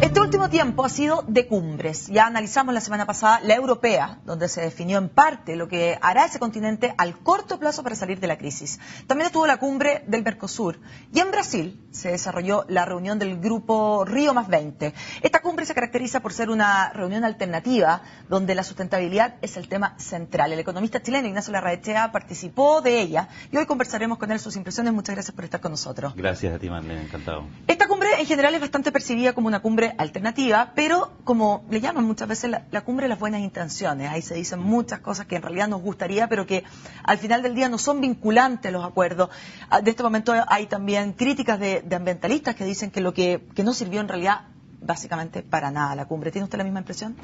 Este último tiempo ha sido de cumbres. Ya analizamos la semana pasada la europea, donde se definió en parte lo que hará ese continente al corto plazo para salir de la crisis. También estuvo la cumbre del Mercosur. Y en Brasil se desarrolló la reunión del grupo Río+20. Esta cumbre se caracteriza por ser una reunión alternativa, donde la sustentabilidad es el tema central. El economista chileno Ignacio Larraechea participó de ella y hoy conversaremos con él sus impresiones. Muchas gracias por estar con nosotros. Gracias a ti, Marlene, encantado. Esta cumbre en general es bastante percibida como una cumbre alternativa, pero como le llaman muchas veces la cumbre de las buenas intenciones. Ahí se dicen muchas cosas que en realidad nos gustaría, pero que al final del día no son vinculantes los acuerdos. De este momento hay también críticas de ambientalistas que dicen que lo que no sirvió en realidad básicamente para nada la cumbre. ¿Tiene usted la misma impresión?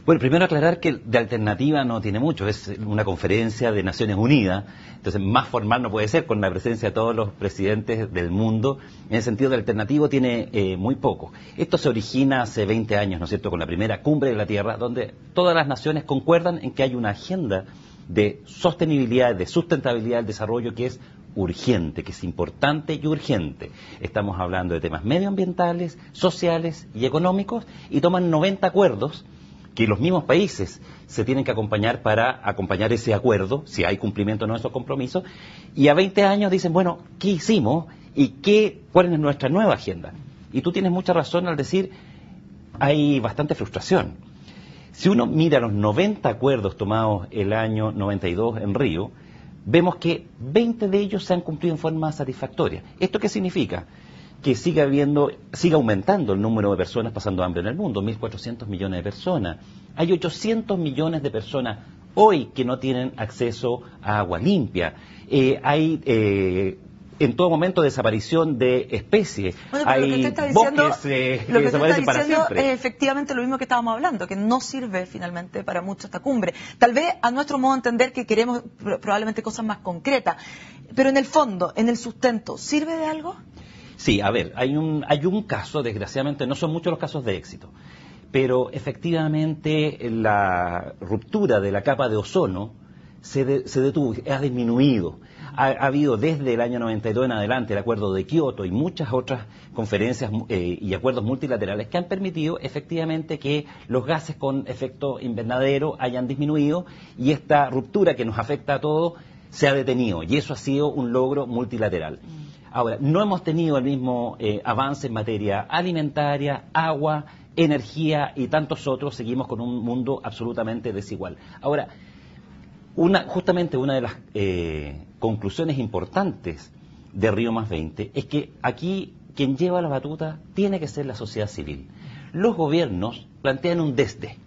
Bueno, primero aclarar que de alternativa no tiene mucho, es una conferencia de Naciones Unidas, entonces más formal no puede ser, con la presencia de todos los presidentes del mundo. En el sentido de alternativo tiene muy poco. Esto se origina hace 20 años, ¿no es cierto?, con la primera cumbre de la Tierra, donde todas las naciones concuerdan en que hay una agenda de sostenibilidad, de sustentabilidad del desarrollo que es urgente, que es importante y urgente. Estamos hablando de temas medioambientales, sociales y económicos, y toman 90 acuerdos que los mismos países se tienen que acompañar para acompañar ese acuerdo, si hay cumplimiento o no de esos compromisos, y a 20 años dicen, bueno, ¿qué hicimos y cuál es nuestra nueva agenda? Y tú tienes mucha razón al decir, hay bastante frustración. Si uno mira los 90 acuerdos tomados el año 92 en Río, vemos que 20 de ellos se han cumplido en forma satisfactoria. ¿Esto qué significa? Que siga aumentando el número de personas pasando hambre en el mundo, 1.400 millones de personas. Hay 800 millones de personas hoy que no tienen acceso a agua limpia. Hay en todo momento desaparición de especies. Bueno, hay bosques que desaparecen para siempre. Es efectivamente lo mismo que estábamos hablando, que no sirve finalmente para mucho esta cumbre. Tal vez a nuestro modo de entender que queremos probablemente cosas más concretas, pero en el fondo, en el sustento, ¿sirve de algo? Sí, a ver, hay un caso, desgraciadamente, no son muchos los casos de éxito, pero efectivamente la ruptura de la capa de ozono se detuvo, ha disminuido. Ha habido desde el año 92 en adelante el acuerdo de Kioto y muchas otras conferencias y acuerdos multilaterales que han permitido efectivamente que los gases con efecto invernadero hayan disminuido y esta ruptura que nos afecta a todos se ha detenido y eso ha sido un logro multilateral. Ahora, no hemos tenido el mismo avance en materia alimentaria, agua, energía y tantos otros. Seguimos con un mundo absolutamente desigual. Ahora, justamente una de las conclusiones importantes de Río+20 es que aquí quien lleva la batuta tiene que ser la sociedad civil. Los gobiernos plantean un desde.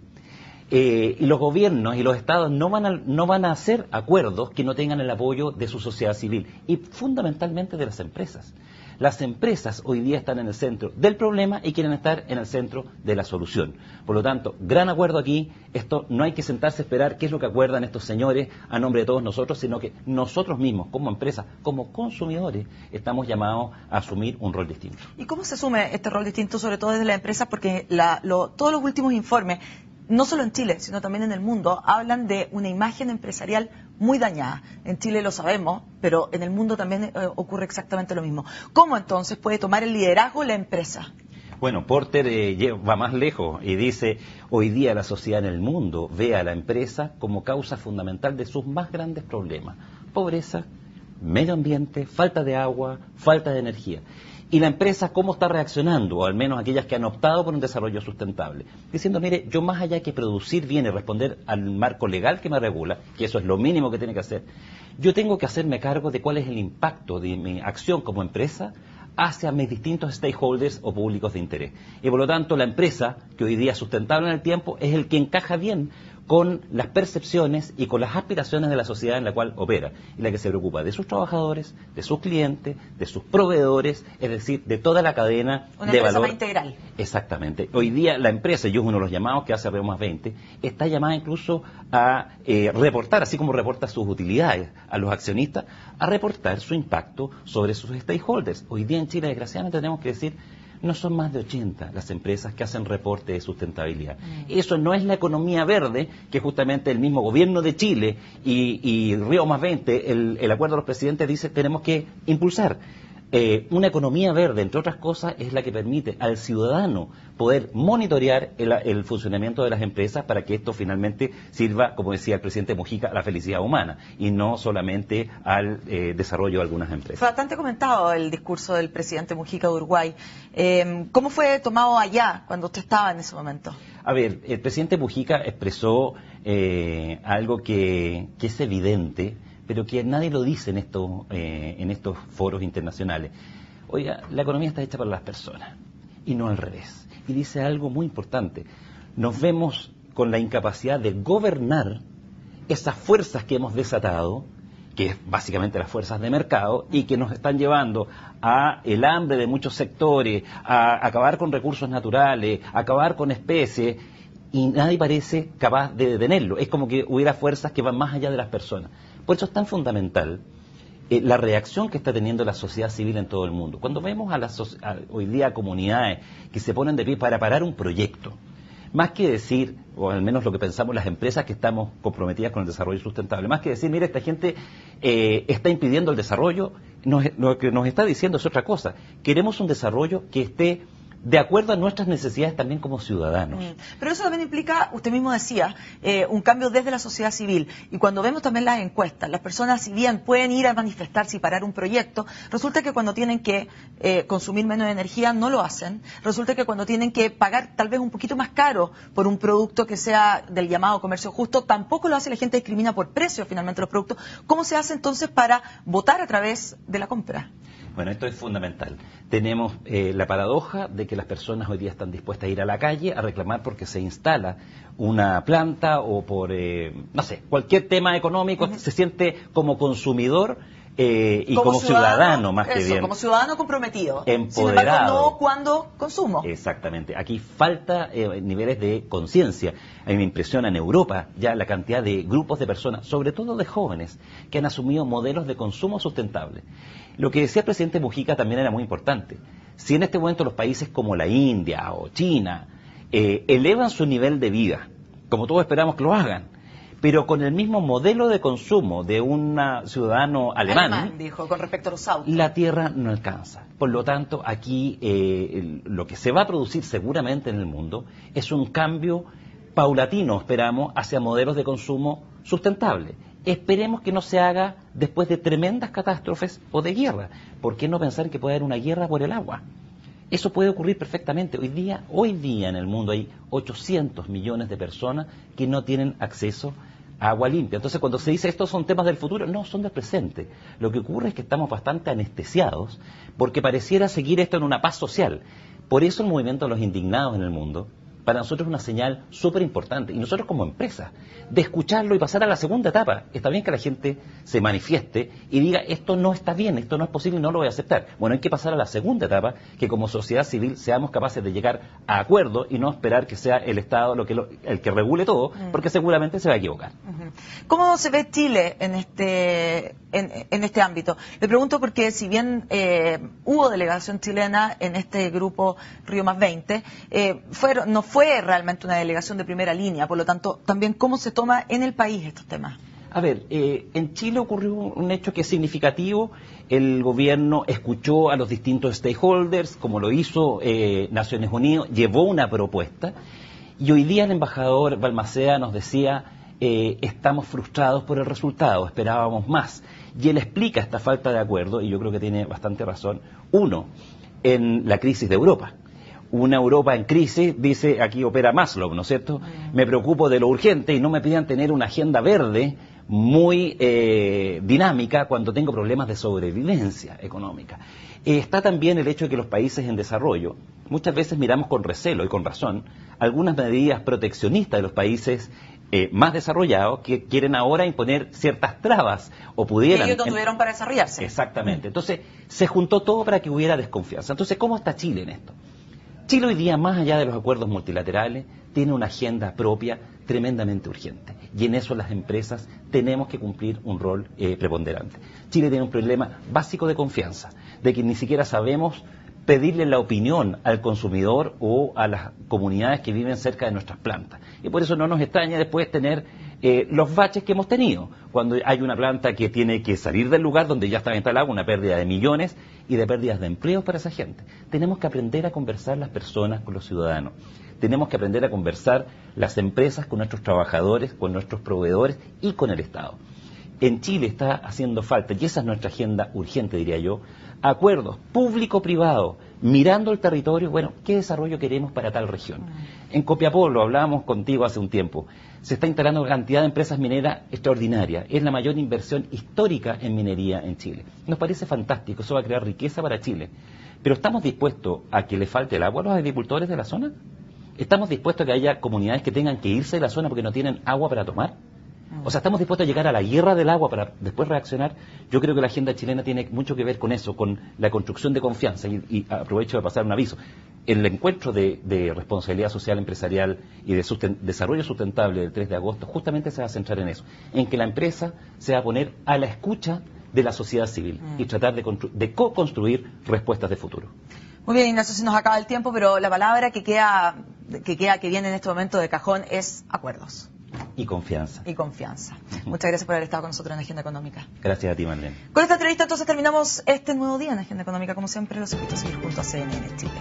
Y los gobiernos y los estados no van a hacer acuerdos que no tengan el apoyo de su sociedad civil y fundamentalmente de las empresas. Las empresas hoy día están en el centro del problema y quieren estar en el centro de la solución. Por lo tanto, gran acuerdo aquí. Esto no hay que sentarse a esperar qué es lo que acuerdan estos señores a nombre de todos nosotros, sino que nosotros mismos, como empresas, como consumidores, estamos llamados a asumir un rol distinto. ¿Y cómo se asume este rol distinto, sobre todo desde las empresas? Porque todos los últimos informes, no solo en Chile, sino también en el mundo, hablan de una imagen empresarial muy dañada. En Chile lo sabemos, pero en el mundo también ocurre exactamente lo mismo. ¿Cómo entonces puede tomar el liderazgo la empresa? Bueno, Porter va más lejos y dice, hoy día la sociedad en el mundo ve a la empresa como causa fundamental de sus más grandes problemas. Pobreza, medio ambiente, falta de agua, falta de energía. Y la empresa, ¿cómo está reaccionando? O al menos aquellas que han optado por un desarrollo sustentable. Diciendo, mire, yo más allá que producir bien y responder al marco legal que me regula, que eso es lo mínimo que tiene que hacer, yo tengo que hacerme cargo de cuál es el impacto de mi acción como empresa hacia mis distintos stakeholders o públicos de interés. Y por lo tanto, la empresa, que hoy día es sustentable en el tiempo, es el que encaja bien con las percepciones y con las aspiraciones de la sociedad en la cual opera, y la que se preocupa de sus trabajadores, de sus clientes, de sus proveedores, es decir, de toda la cadena de valor. Una empresa integral. Exactamente. Hoy día la empresa, y es uno de los llamados que hace Río+20, está llamada incluso a reportar, así como reporta sus utilidades a los accionistas, a reportar su impacto sobre sus stakeholders. Hoy día en Chile, desgraciadamente, tenemos que decir, no son más de 80 las empresas que hacen reporte de sustentabilidad. Eso no es la economía verde que justamente el mismo gobierno de Chile y Río+20, el acuerdo de los presidentes dice tenemos que impulsar. una economía verde, entre otras cosas, es la que permite al ciudadano poder monitorear el funcionamiento de las empresas para que esto finalmente sirva, como decía el presidente Mujica, a la felicidad humana y no solamente al desarrollo de algunas empresas. Fue bastante comentado el discurso del presidente Mujica de Uruguay. ¿Cómo fue tomado allá cuando usted estaba en ese momento? A ver, el presidente Mujica expresó algo que es evidente, pero que nadie lo dice en estos foros internacionales. Oiga, la economía está hecha para las personas y no al revés. Y dice algo muy importante. Nos vemos con la incapacidad de gobernar esas fuerzas que hemos desatado, que es básicamente las fuerzas de mercado, y que nos están llevando a el hambre de muchos sectores, a acabar con recursos naturales, a acabar con especies, y nadie parece capaz de detenerlo. Es como que hubiera fuerzas que van más allá de las personas. Por eso es tan fundamental la reacción que está teniendo la sociedad civil en todo el mundo. Cuando vemos hoy día comunidades que se ponen de pie para parar un proyecto, más que decir, o al menos lo que pensamos las empresas que estamos comprometidas con el desarrollo sustentable, más que decir, mira, esta gente está impidiendo el desarrollo, lo que nos está diciendo es otra cosa. Queremos un desarrollo que esté de acuerdo a nuestras necesidades también como ciudadanos. Pero eso también implica, usted mismo decía, un cambio desde la sociedad civil. Y cuando vemos también las encuestas, las personas, si bien pueden ir a manifestarse y parar un proyecto, resulta que cuando tienen que consumir menos energía no lo hacen. Resulta que cuando tienen que pagar tal vez un poquito más caro por un producto que sea del llamado comercio justo, tampoco lo hace. La gente discrimina por precio finalmente los productos. ¿Cómo se hace entonces para votar a través de la compra? Bueno, esto es fundamental. Tenemos la paradoja de que las personas hoy día están dispuestas a ir a la calle a reclamar porque se instala una planta o por, no sé, cualquier tema económico, se siente como consumidor y como ciudadano más que bien. Como ciudadano comprometido. Empoderado. Sin embargo, no cuando consumo. Exactamente. Aquí falta niveles de conciencia. A mí me impresiona en Europa ya la cantidad de grupos de personas, sobre todo de jóvenes, que han asumido modelos de consumo sustentable. Lo que decía el presidente Mujica también era muy importante. Si en este momento los países como la India o China elevan su nivel de vida, como todos esperamos que lo hagan, pero con el mismo modelo de consumo de un ciudadano alemán, dijo, con respecto a los autos, la tierra no alcanza. Por lo tanto, aquí lo que se va a producir seguramente en el mundo es un cambio paulatino, esperamos, hacia modelos de consumo sustentable. Esperemos que no se haga después de tremendas catástrofes o de guerra. ¿Por qué no pensar que puede haber una guerra por el agua? Eso puede ocurrir perfectamente. Hoy día en el mundo hay 800 millones de personas que no tienen acceso a agua limpia. Entonces, cuando se dice estos son temas del futuro, no, son del presente. Lo que ocurre es que estamos bastante anestesiados porque pareciera seguir esto en una paz social. Por eso el movimiento de los indignados en el mundo para nosotros es una señal súper importante. Y nosotros como empresa, de escucharlo y pasar a la segunda etapa. Está bien que la gente se manifieste y diga, esto no está bien, esto no es posible y no lo voy a aceptar. Bueno, hay que pasar a la segunda etapa, que como sociedad civil seamos capaces de llegar a acuerdo y no esperar que sea el Estado el que regule todo, porque seguramente se va a equivocar. ¿Cómo se ve Chile en este ámbito? Le pregunto porque si bien hubo delegación chilena en este grupo Río +20, no fue realmente una delegación de primera línea, por lo tanto, también cómo se toma en el país estos temas. A ver, en Chile ocurrió un hecho que es significativo. El gobierno escuchó a los distintos stakeholders, como lo hizo Naciones Unidas, llevó una propuesta, y hoy día el embajador Balmaceda nos decía, estamos frustrados por el resultado, esperábamos más. Y él explica esta falta de acuerdo, y yo creo que tiene bastante razón. Uno, en la crisis de Europa. Una Europa en crisis, dice, aquí opera Maslow, ¿no es cierto? Me preocupo de lo urgente y no me pidan tener una agenda verde muy dinámica cuando tengo problemas de sobrevivencia económica. Está también el hecho de que los países en desarrollo, muchas veces miramos con recelo y con razón, algunas medidas proteccionistas de los países más desarrollados que quieren ahora imponer ciertas trabas o pudieran... Y ellos no tuvieron para desarrollarse. Exactamente. Entonces, se juntó todo para que hubiera desconfianza. Entonces, ¿cómo está Chile en esto? Chile hoy día, más allá de los acuerdos multilaterales, tiene una agenda propia tremendamente urgente. Y en eso las empresas tenemos que cumplir un rol preponderante. Chile tiene un problema básico de confianza, de que ni siquiera sabemos pedirle la opinión al consumidor o a las comunidades que viven cerca de nuestras plantas. Y por eso no nos extraña después tener los baches que hemos tenido. Cuando hay una planta que tiene que salir del lugar donde ya está instalada, una pérdida de millones y de pérdidas de empleos para esa gente. Tenemos que aprender a conversar las personas con los ciudadanos. Tenemos que aprender a conversar las empresas con nuestros trabajadores, con nuestros proveedores y con el Estado. En Chile está haciendo falta, y esa es nuestra agenda urgente, diría yo, acuerdos público-privado, mirando el territorio, bueno, ¿qué desarrollo queremos para tal región? En Copiapó, lo hablábamos contigo hace un tiempo, se está instalando una cantidad de empresas mineras extraordinaria, es la mayor inversión histórica en minería en Chile. Nos parece fantástico, eso va a crear riqueza para Chile, pero ¿estamos dispuestos a que le falte el agua a los agricultores de la zona? ¿Estamos dispuestos a que haya comunidades que tengan que irse de la zona porque no tienen agua para tomar? O sea, ¿estamos dispuestos a llegar a la guerra del agua para después reaccionar? Yo creo que la agenda chilena tiene mucho que ver con eso, con la construcción de confianza. Y aprovecho de pasar un aviso. El encuentro de responsabilidad social empresarial y de desarrollo sustentable del 3 de agosto justamente se va a centrar en eso, en que la empresa se va a poner a la escucha de la sociedad civil y tratar de co-construir respuestas de futuro. Muy bien, Ignacio, se nos acaba el tiempo, pero la palabra que viene en este momento de cajón es acuerdos. Y confianza. Y confianza. Muchas gracias por haber estado con nosotros en Agenda Económica. Gracias a ti, Marlene. Con esta entrevista entonces terminamos este nuevo día en Agenda Económica. Como siempre, los invito a seguir junto a CNN Chile.